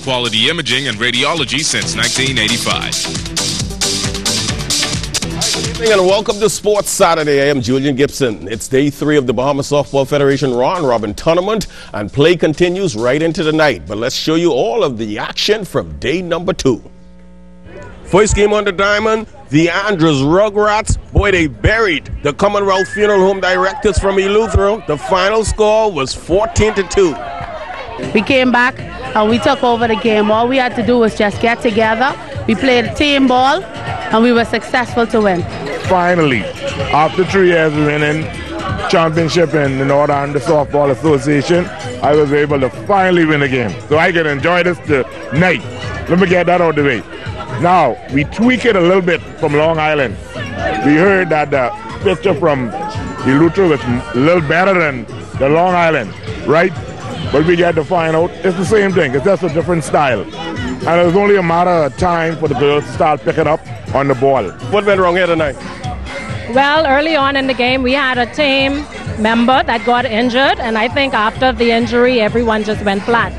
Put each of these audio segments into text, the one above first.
high-quality imaging and radiology since 1985. Good evening and welcome to Sports Saturday. I am Julian Gibson. It's day 3 of the Bahamas Softball Federation Round Robin Tournament, and play continues right into the night. But let's show you all of the action from day number 2. First game on the diamond, the Andrews Rugrats. Boy, they buried the Commonwealth Funeral Home Directors from Eleuthero. The final score was 14-2. We came back and we took over the game. All we had to do was just get together. We played team ball and we were successful to win. Finally, after 3 years winning championship in the North Island Softball Association, I was able to finally win a game. So I can enjoy this tonight. Let me get that out of the way. Now, we tweak it a little bit from Long Island. We heard that the picture from Eleuthero was a little better than the Long Island, right? But we get to find out it's the same thing. It's just a different style. And it was only a matter of time for the girls to start picking up on the ball. What went wrong here tonight? Well, early on in the game, we had a team member that got injured, and I think after the injury, everyone just went flat.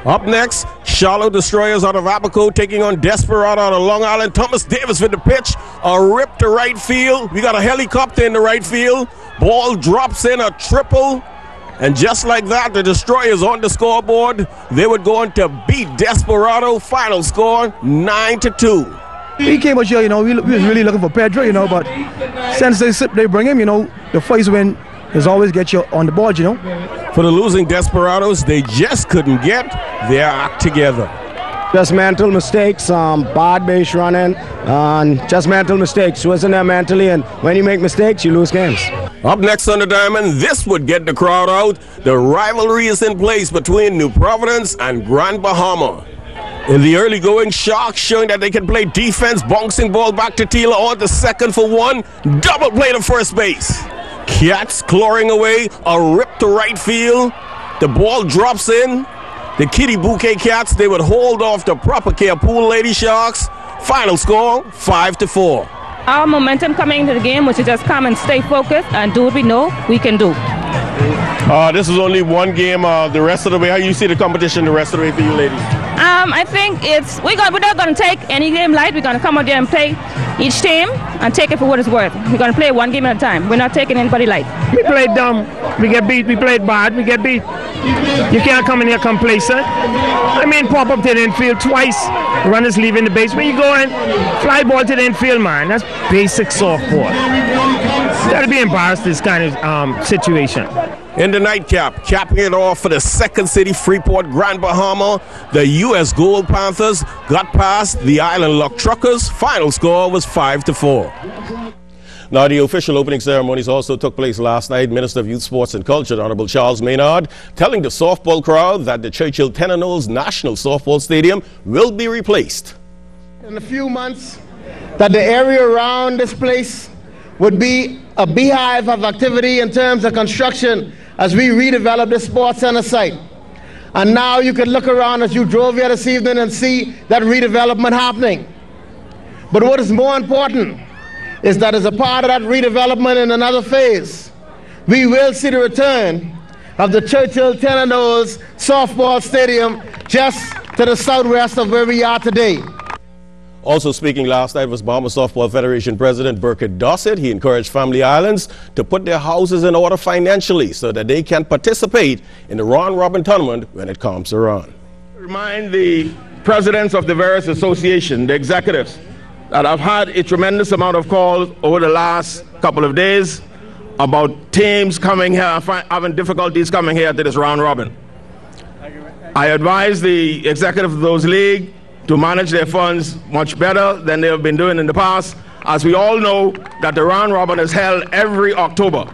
Up next, Charlotte Destroyers out of Abaco taking on Desperado out of Long Island. Thomas Davis with the pitch. A rip to right field. We got a helicopter in the right field. Ball drops in, a triple. And just like that, the Destroyers on the scoreboard. They would go on to beat Desperado. Final score, 9-2. He came out here, we was really looking for Pedro, but since they bring him, the first win is always get you on the board, For the losing Desperados, they just couldn't get their act together. Just mental mistakes, bad base running, and just mental mistakes. Wasn't there mentally, and when you make mistakes, you lose games. Up next on the diamond, this would get the crowd out. The rivalry is in place between New Providence and Grand Bahama. In the early going, Sharks showing that they can play defense, bouncing ball back to Tila on the second for one. Double play to first base. Cats clawing away, a rip to right field. The ball drops in. The Kitty Bouquet Cats, they would hold off the Proper Care Pool Lady Sharks. Final score, 5-4. Our momentum coming into the game was to just come and stay focused and do what we know we can do. This is only one game the rest of the way. How you see the competition the rest of the way for you ladies? I think we're not going to take any game light. We're going to come out there and play each team and take it for what it's worth. We're going to play one game at a time. We're not taking anybody light. We played dumb. We get beat. We played bad. We get beat. You can't come in here complacent. Pop up to the infield twice. Runners leaving the base. Where you going? Fly ball to the infield, man. That's basic softball. You got to be embarrassed this kind of situation. In the nightcap, capping it off for the Second City Freeport Grand Bahama, the U.S. Gold Panthers got past the Island Luck Truckers. Final score was 5-4. Now, the official opening ceremonies also took place last night. Minister of Youth, Sports and Culture, Honorable Charles Maynard, telling the softball crowd that the Churchill Tenor-Knowles National Softball Stadium will be replaced. In a few months, that the area around this place would be a beehive of activity in terms of construction as we redevelop this sports center site. And now you can look around as you drove here this evening and see that redevelopment happening. But what is more important is that as a part of that redevelopment in another phase, we will see the return of the Churchill Tenor-Knowles Softball Stadium just to the southwest of where we are today. Also speaking last night was Bahamas Softball Federation President Burkett Dossett. He encouraged Family Islands to put their houses in order financially so that they can participate in the Round Robin Tournament when it comes around. Remind the presidents of the various associations, the executives, that I've had a tremendous amount of calls over the last couple of days about teams coming here, having difficulties coming here to this Round Robin. I advise the executive of those leagues to manage their funds much better than they have been doing in the past, as we all know that the Round Robin is held every October.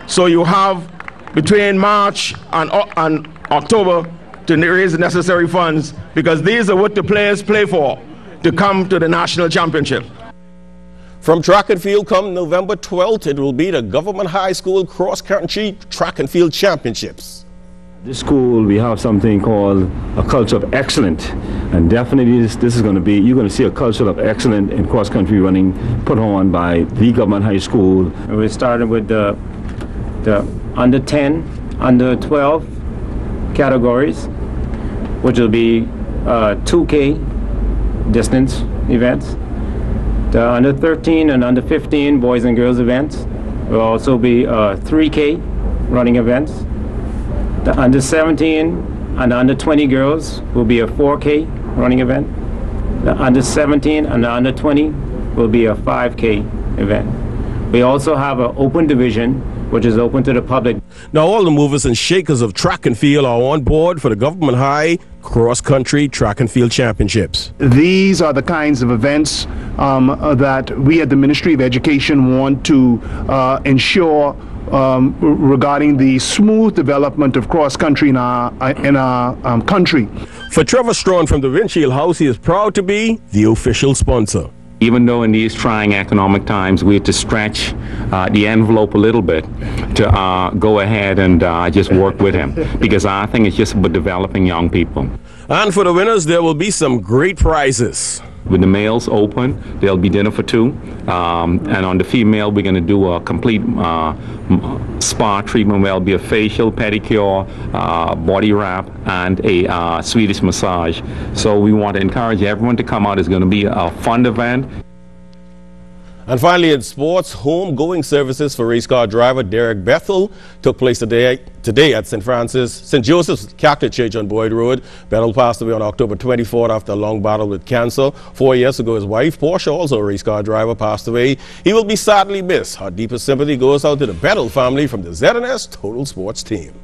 So you have between March and October to raise the necessary funds, because these are what the players play for, to come to the national championship. From track and field, come November 12th, it will be the Government High School Cross Country Track and Field Championships. This school, we have something called a culture of excellence, and definitely this is going to be, you're going to see a culture of excellence in cross-country running put on by the Government High School. And we started with the under 10, under 12 categories, which will be 2K distance events. The under 13 and under 15 boys and girls events will also be 3K running events. The under 17 and under 20 girls will be a 4K running event. The under 17 and the under 20 will be a 5K event. We also have an open division, which is open to the public. Now, all the movers and shakers of track and field are on board for the Government High Cross Country Track and Field Championships. These are the kinds of events that we at the Ministry of Education want to ensure regarding the smooth development of cross country in our country. For Trevor Strawn from the Windshield House, he is proud to be the official sponsor. Even though in these trying economic times we had to stretch the envelope a little bit to go ahead and just work with him, because I think it's just about developing young people. And for the winners, there will be some great prizes. With the males open, there'll be dinner for two, and on the female we're going to do a complete spa treatment where there'll be a facial, pedicure, body wrap, and a Swedish massage. So we want to encourage everyone to come out. It's going to be a fun event. And finally, in sports, home-going services for race car driver Derek Bethel took place today at St. Joseph's Catholic Church on Boyd Road. Bethel passed away on October 24th after a long battle with cancer. 4 years ago, his wife, Portia, also a race car driver, passed away. He will be sadly missed. Our deepest sympathy goes out to the Bethel family from the ZNS Total Sports team.